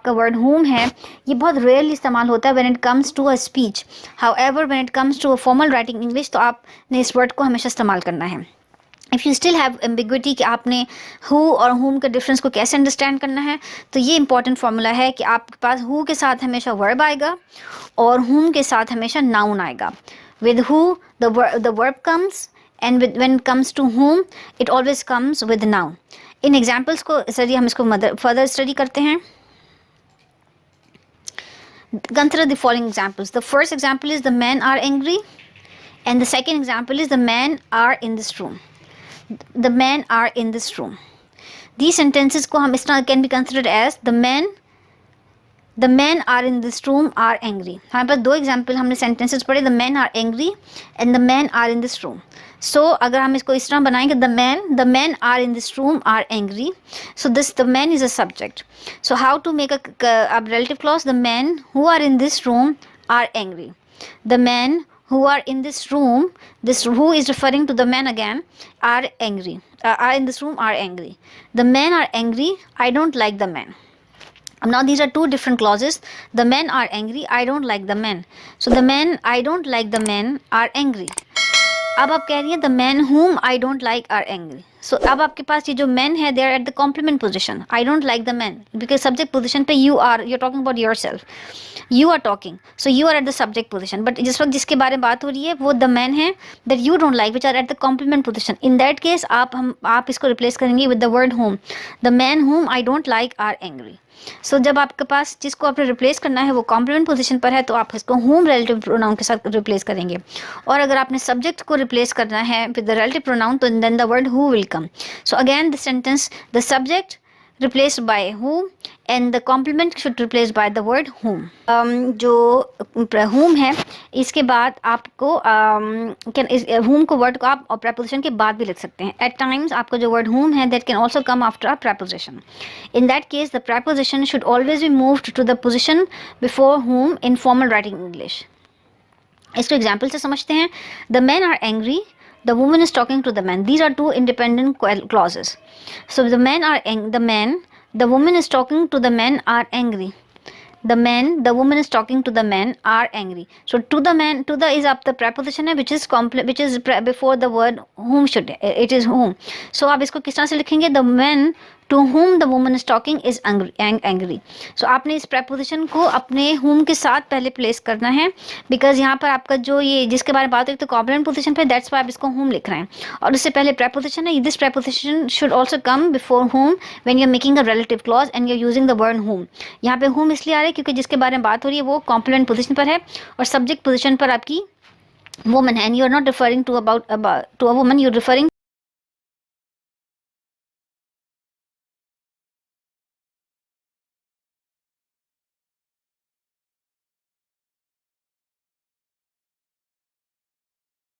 आपका word whom है ये बहुत रेयरली इस्तेमाल होता है when it comes to a speech. However when it comes to a formal writing English तो आपने इस वर्ड को हमेशा इस्तेमाल करना है। If you still have ambiguity कि आपने हु और whom के डिफरेंस को कैसे अंडरस्टैंड करना है, तो ये इंपॉर्टेंट फार्मूला है कि आपके पास हु के साथ हमेशा वर्ब आएगा और whom के साथ हमेशा नाउन आएगा। With who the verb comes and when it comes to whom it always comes with noun। In examples को स्टडी हम इसको फर्दर स्टडी करते हैं। Consider the following examples. The first example is the men are angry and the second example is the men are in this room। The men are in this room। These sentences को हम इस तरह can be considered as the men are in this room are angry। हमारे पास दो example हमने sentences पढ़े, the men are angry and the men are in this room। So अगर हम इसको इस तरह बनाएंगे the men are in this room are angry, so the men is a subject। So how to make a relative clause? The men who are in this room are angry। The men who are in this room, this who is referring to the men again, are angry, are in this room are angry। The men are angry, I don't like the men। Now these are two different clauses। The men are angry, I don't like the men। So the men, I don't like the men are angry। अब आप कह रही हैं the men whom I don't like are angry। So अब आपके पास ये जो men है they are at the complement position। I don't like the men because subject position पे you're talking about yourself, you are talking, so you are at the subject position। but जिस वक्त जिसके बारे में बात हो रही है वो the men है that you don't like which are at the complement position। in that case आप इसको replace करेंगे with the word whom। the men whom I don't like are angry। सो जब आपके पास जिसको आपने रिप्लेस करना है वो कॉम्प्लीमेंट पोजीशन पर है तो आप इसको whom रिलेटिव प्रोनाउन के साथ रिप्लेस करेंगे, और अगर आपने सब्जेक्ट को रिप्लेस करना है विद द रिलेटिव प्रोनाउन तो then the word who will come। So again the sentence the subject replaced by who and the complement should replaced by the word whom। जो whom है इसके बाद आपको whom को word को आप preposition के बाद भी लिख सकते हैं। at times आपको जो word whom है that can also come after a preposition। in that case the preposition should always be moved to the position before whom in formal writing English। इसको एग्जाम्पल से समझते हैं। the men are angry, the woman is talking to the man। These are two independent clauses। So the woman is talking to the men are angry। the woman is talking to the men are angry। So to the is up the preposition है which is before the word whom it is whom। So आप इसको किस तरह से लिखेंगे? the men to whom the woman is talking is angry। So आपने इस preposition को अपने whom के साथ पहले place करना है because यहाँ पर आपका जो ये जिसके बारे में बात है तो complement position पे that's why आप इसको whom लिख रहे हैं, और उससे पहले preposition है। this preposition should also come before whom when you're making a relative clause and you're using the word whom। यहाँ पे whom इसलिए आ रहा है क्योंकि जिसके बारे में बात हो रही है वो complement position पर है और subject position पर आपकी woman है and you're not referring to a woman, you're referring